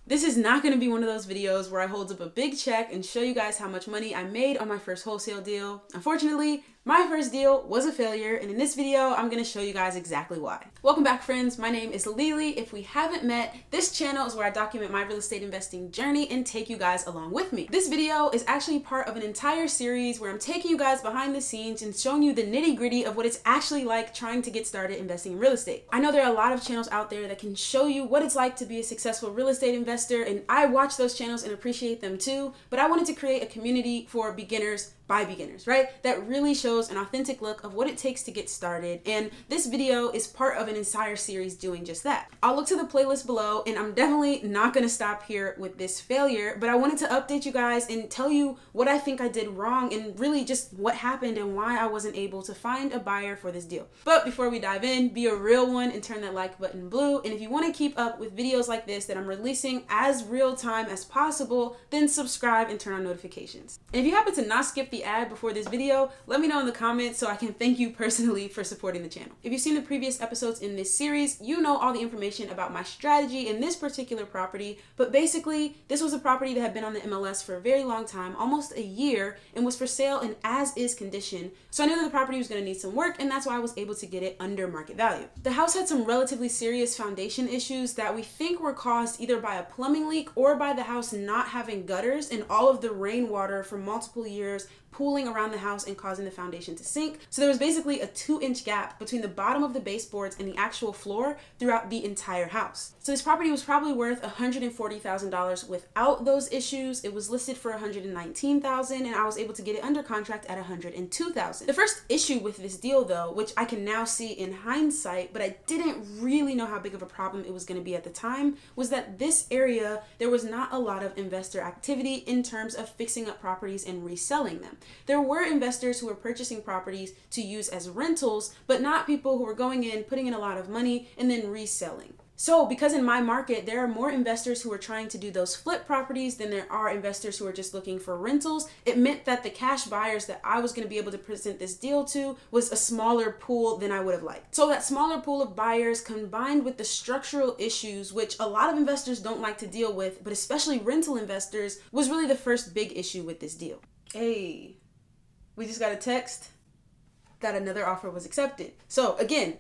This is not going to be one of those videos where I hold up a big check and show you guys how much money I made on my first wholesale deal. Unfortunately, my first deal was a failure, and in this video, I'm going to show you guys exactly why. Welcome back, friends. My name is Lily. If we haven't met, this channel is where I document my real estate investing journey and take you guys along with me. This video is actually part of an entire series where I'm taking you guys behind the scenes and showing you the nitty-gritty of what it's actually like trying to get started investing in real estate. I know there are a lot of channels out there that can show you what it's like to be a successful real estate investor, and I watch those channels and appreciate them too, but I wanted to create a community for beginners by beginners, right? That really shows an authentic look of what it takes to get started. And this video is part of an entire series doing just that. I'll look to the playlist below, and I'm definitely not gonna stop here with this failure, but I wanted to update you guys and tell you what I think I did wrong and really just what happened and why I wasn't able to find a buyer for this deal. But before we dive in, be a real one and turn that like button blue. And if you wanna keep up with videos like this that I'm releasing as real time as possible, then subscribe and turn on notifications. And if you happen to not skip the ad before this video, let me know in the comments so I can thank you personally for supporting the channel. If you've seen the previous episodes in this series, you know all the information about my strategy in this particular property, but basically this was a property that had been on the MLS for a very long time, almost a year, and was for sale in as-is condition. So I knew that the property was going to need some work, and that's why I was able to get it under market value. The house had some relatively serious foundation issues that we think were caused either by a plumbing leak or by the house not having gutters and all of the rainwater for multiple years pooling around the house and causing the foundation to sink. So there was basically a 2-inch gap between the bottom of the baseboards and the actual floor throughout the entire house. So this property was probably worth $140,000 without those issues. It was listed for $119,000, and I was able to get it under contract at $102,000. The first issue with this deal though, which I can now see in hindsight, but I didn't really know how big of a problem it was going to be at the time, was that this area, there was not a lot of investor activity in terms of fixing up properties and reselling them. There were investors who were purchasing properties to use as rentals, but not people who were going in, putting in a lot of money, and then reselling. So because in my market, there are more investors who are trying to do those flip properties than there are investors who are just looking for rentals, it meant that the cash buyers that I was going to be able to present this deal to was a smaller pool than I would have liked. So that smaller pool of buyers combined with the structural issues, which a lot of investors don't like to deal with, but especially rental investors, was really the first big issue with this deal. Hey, we just got a text that another offer was accepted. So again,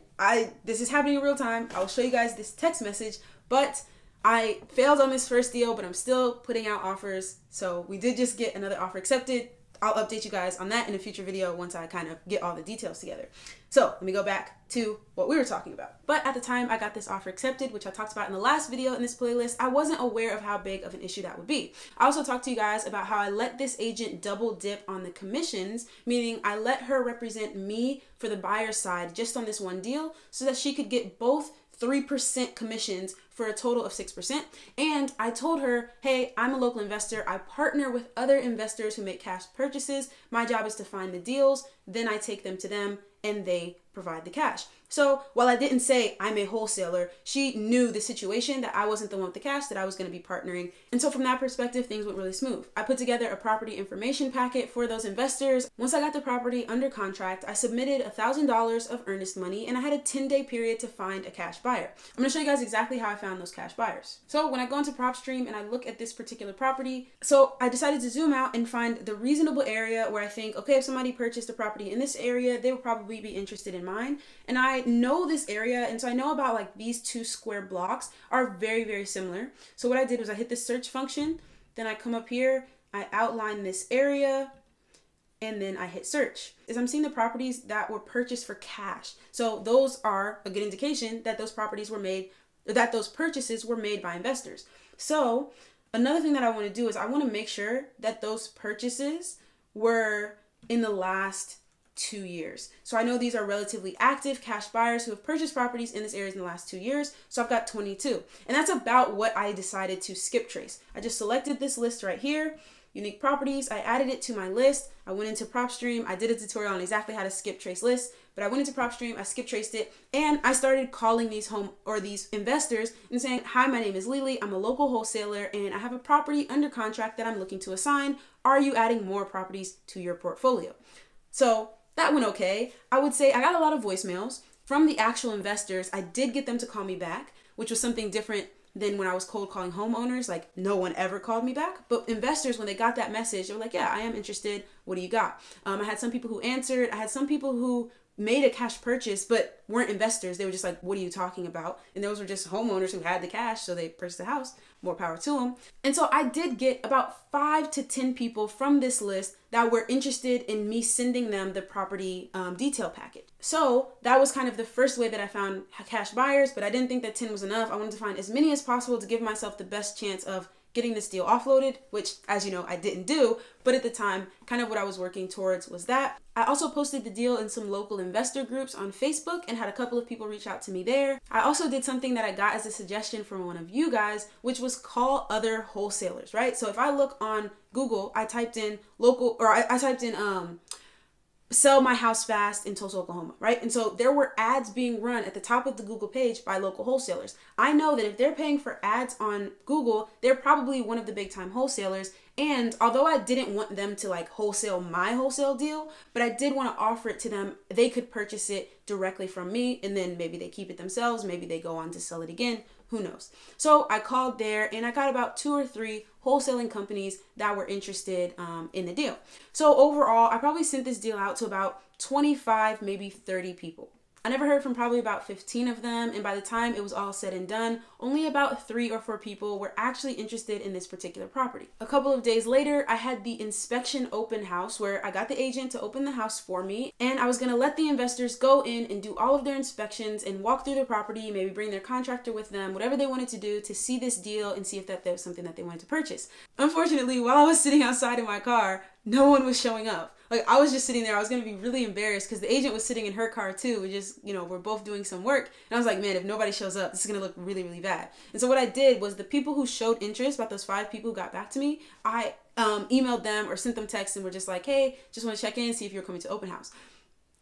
this is happening in real time. I'll show you guys this text message, but I failed on this first deal, but I'm still putting out offers. So we did just get another offer accepted. I'll update you guys on that in a future video once I kind of get all the details together. So let me go back to what we were talking about. But at the time I got this offer accepted, which I talked about in the last video in this playlist, I wasn't aware of how big of an issue that would be. I also talked to you guys about how I let this agent double dip on the commissions, meaning I let her represent me for the buyer's side just on this one deal so that she could get both 3% commissions for a total of 6%. And I told her, hey, I'm a local investor. I partner with other investors who make cash purchases. My job is to find the deals. Then I take them to them and they provide the cash. So while I didn't say I'm a wholesaler, she knew the situation, that I wasn't the one with the cash, that I was going to be partnering. And so from that perspective, things went really smooth. I put together a property information packet for those investors. Once I got the property under contract, I submitted $1,000 of earnest money, and I had a 10-day period to find a cash buyer. I'm going to show you guys exactly how I found those cash buyers. So when I go into PropStream and I look at this particular property, so I decided to zoom out and find the reasonable area where I think, okay, if somebody purchased a property in this area, they would probably be interested in mine. And I know this area, and so I know about like these 2 square blocks are very, very similar. So what I did was I hit the search function, then I come up here, I outline this area, and then I hit search. As I'm seeing the properties that were purchased for cash. So those are a good indication that those properties were made, that those purchases were made by investors. So another thing that I want to do is I want to make sure that those purchases were in the last 2 years. So I know these are relatively active cash buyers who have purchased properties in this area in the last 2 years. So I've got 22. And that's about what I decided to skip trace. I just selected this list right here, unique properties. I added it to my list. I went into PropStream. I did a tutorial on exactly how to skip trace lists, but I went into PropStream, I skip traced it, and I started calling these these investors and saying, hi, my name is Lily. I'm a local wholesaler and I have a property under contract that I'm looking to assign. Are you adding more properties to your portfolio? So that went okay. I would say I got a lot of voicemails from the actual investors. I did get them to call me back, which was something different Then when I was cold calling homeowners, like no one ever called me back. But investors, when they got that message, they were like, yeah, I am interested. What do you got? I had some people who answered. I had some people who made a cash purchase but weren't investors. They were just like, what are you talking about? And those were just homeowners who had the cash, so they purchased the house. More power to them. And so I did get about 5 to 10 people from this list that were interested in me sending them the property detail packet. So that was kind of the first way that I found cash buyers, but I didn't think that 10 was enough. I wanted to find as many as possible to give myself the best chance of getting this deal offloaded, which, as you know, I didn't do, but at the time, kind of what I was working towards was that. I also posted the deal in some local investor groups on Facebook and had a couple of people reach out to me there. I also did something that I got as a suggestion from one of you guys, which was call other wholesalers, right? So if I look on Google, I typed in sell my house fast in Tulsa, Oklahoma, right? And so there were ads being run at the top of the Google page by local wholesalers. I know that if they're paying for ads on Google, they're probably one of the big time wholesalers. And although I didn't want them to like wholesale my wholesale deal, but I did want to offer it to them. They could purchase it directly from me, and then maybe they keep it themselves. Maybe they go on to sell it again. Who knows? So I called there and I got about 2 or 3 wholesaling companies that were interested in the deal. So overall, I probably sent this deal out to about 25, maybe 30 people. I never heard from probably about 15 of them, and by the time it was all said and done, only about 3 or 4 people were actually interested in this particular property. A couple of days later, I had the inspection open house where I got the agent to open the house for me, and I was gonna let the investors go in and do all of their inspections and walk through the property, maybe bring their contractor with them, whatever they wanted to do to see this deal and see if that was something that they wanted to purchase. Unfortunately, while I was sitting outside in my car, no one was showing up. Like, I was just sitting there. I was going to be really embarrassed because the agent was sitting in her car too. We just, we're both doing some work. And I was like, man, if nobody shows up, this is going to look really, really bad. And so what I did was the people who showed interest, about those 5 people who got back to me, I emailed them or sent them texts and were just like, hey, just want to check in, see if you're coming to open house.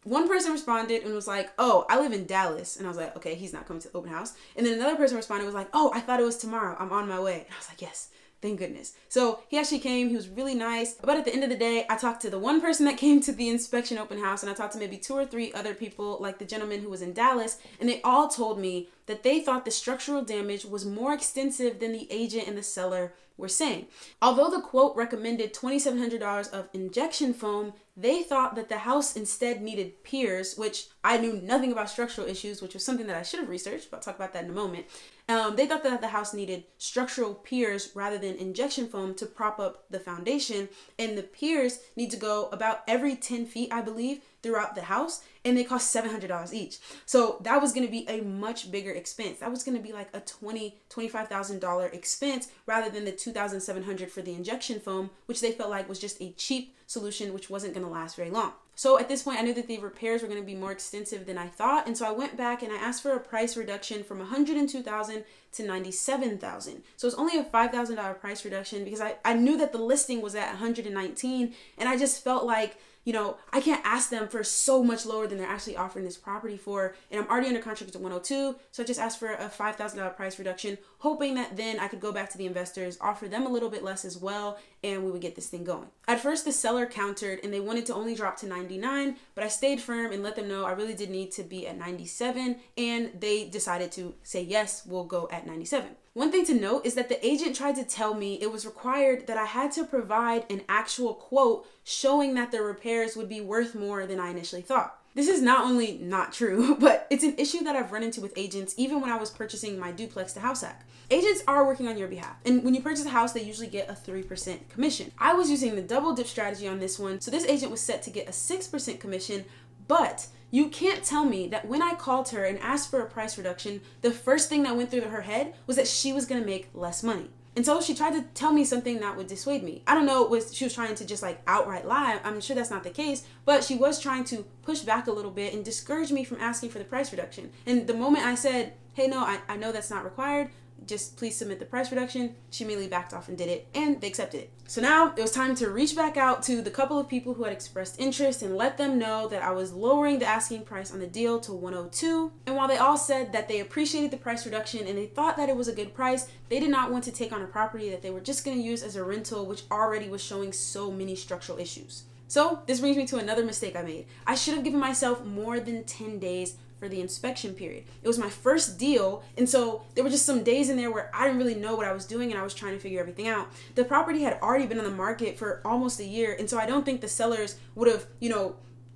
One person responded and was like, oh, I live in Dallas. And I was like, okay, he's not coming to the open house. And then another person responded was like, oh, I thought it was tomorrow. I'm on my way. And I was like, yes. Thank goodness. So he actually came. He was really nice. But at the end of the day, I talked to the one person that came to the inspection open house, and I talked to maybe 2 or 3 other people, like the gentleman who was in Dallas, and they all told me that they thought the structural damage was more extensive than the agent and the seller were saying. Although the quote recommended $2,700 of injection foam, they thought that the house instead needed piers, which I knew nothing about structural issues, which was something that I should have researched, but I'll talk about that in a moment. They thought that the house needed structural piers rather than injection foam to prop up the foundation, and the piers need to go about every 10 feet, I believe, throughout the house, and they cost $700 each. So that was going to be a much bigger expense. That was going to be like a $25,000 expense rather than the $2,700 for the injection foam, which they felt like was just a cheap solution, which wasn't going to last very long. So at this point, I knew that the repairs were going to be more extensive than I thought, and so I went back and I asked for a price reduction from $102,000 to $97,000. So it's only a $5,000 price reduction because I knew that the listing was at $119,000, and I just felt like, I can't ask them for so much lower than they're actually offering this property for. And I'm already under contract to 102. So I just asked for a $5,000 price reduction, hoping that then I could go back to the investors, offer them a little bit less as well, and we would get this thing going. At first, the seller countered and they wanted to only drop to 99, but I stayed firm and let them know I really did need to be at 97. And they decided to say, yes, we'll go at 97. One thing to note is that the agent tried to tell me it was required that I had to provide an actual quote showing that the repairs would be worth more than I initially thought. This is not only not true, but it's an issue that I've run into with agents even when I was purchasing my duplex to house hack. Agents are working on your behalf, and when you purchase a house, they usually get a 3% commission. I was using the double dip strategy on this one, so this agent was set to get a 6% commission, but you can't tell me that when I called her and asked for a price reduction, the first thing that went through her head was that she was going to make less money. And so she tried to tell me something that would dissuade me. I don't know, she was trying to just like outright lie. I'm sure that's not the case, but she was trying to push back a little bit and discourage me from asking for the price reduction. And the moment I said, hey, no, I know that's not required, just please submit the price reduction, she immediately backed off and did it, and they accepted it. So now it was time to reach back out to the couple of people who had expressed interest and let them know that I was lowering the asking price on the deal to 102. And while they all said that they appreciated the price reduction and they thought that it was a good price, they did not want to take on a property that they were just going to use as a rental, which already was showing so many structural issues. So this brings me to another mistake I made. I should have given myself more than 10 days for for the inspection period. It was my first deal, and so there were just some days in there where I didn't really know what I was doing and I was trying to figure everything out. The property had already been on the market for almost a year, and so I don't think the sellers would have,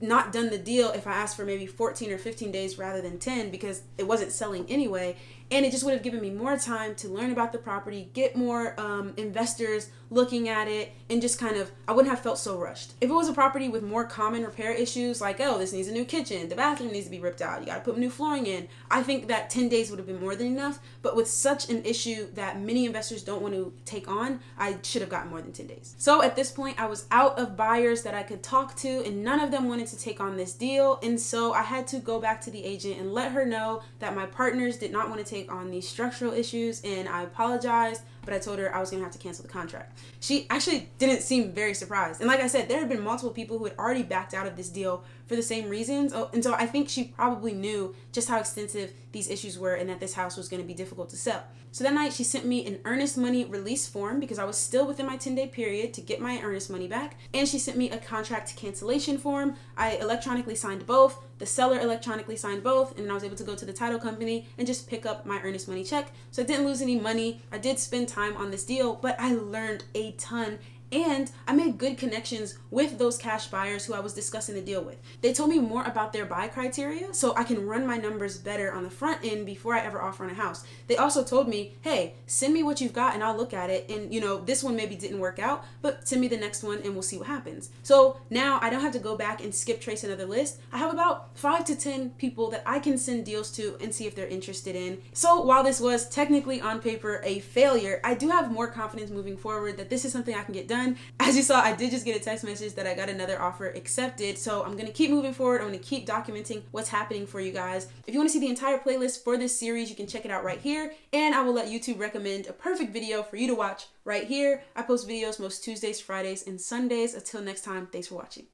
not done the deal if I asked for maybe 14 or 15 days rather than 10, because it wasn't selling anyway. And it just would have given me more time to learn about the property, get more investors looking at it, and just I wouldn't have felt so rushed. If it was a property with more common repair issues, like, oh, this needs a new kitchen, the bathroom needs to be ripped out, you gotta put new flooring in, I think that 10 days would have been more than enough. But with such an issue that many investors don't want to take on, I should have gotten more than 10 days. So at this point, I was out of buyers that I could talk to, and none of them wanted to take on this deal. And so I had to go back to the agent and let her know that my partners did not want to take on these structural issues, and I apologized, but I told her I was gonna have to cancel the contract. She actually didn't seem very surprised. And like I said, there had been multiple people who had already backed out of this deal for the same reasons. And so I think she probably knew just how extensive these issues were and that this house was gonna be difficult to sell. So that night she sent me an earnest money release form because I was still within my 10-day period to get my earnest money back. And she sent me a contract cancellation form. I electronically signed both. The seller electronically signed both, and then I was able to go to the title company and just pick up my earnest money check. So I didn't lose any money. I did spend time on this deal, but I learned a ton. And I made good connections with those cash buyers who I was discussing the deal with. They told me more about their buy criteria so I can run my numbers better on the front end before I ever offer on a house. They also told me, hey, send me what you've got and I'll look at it. And this one maybe didn't work out, but send me the next one and we'll see what happens. So now I don't have to go back and skip trace another list. I have about 5 to 10 people that I can send deals to and see if they're interested in. So while this was technically on paper a failure, I do have more confidence moving forward that this is something I can get done. As you saw, I did just get a text message that I got another offer accepted. So I'm going to keep moving forward. I'm going to keep documenting what's happening for you guys. If you want to see the entire playlist for this series, you can check it out right here. And I will let YouTube recommend a perfect video for you to watch right here. I post videos most Tuesdays, Fridays, and Sundays. Until next time, thanks for watching.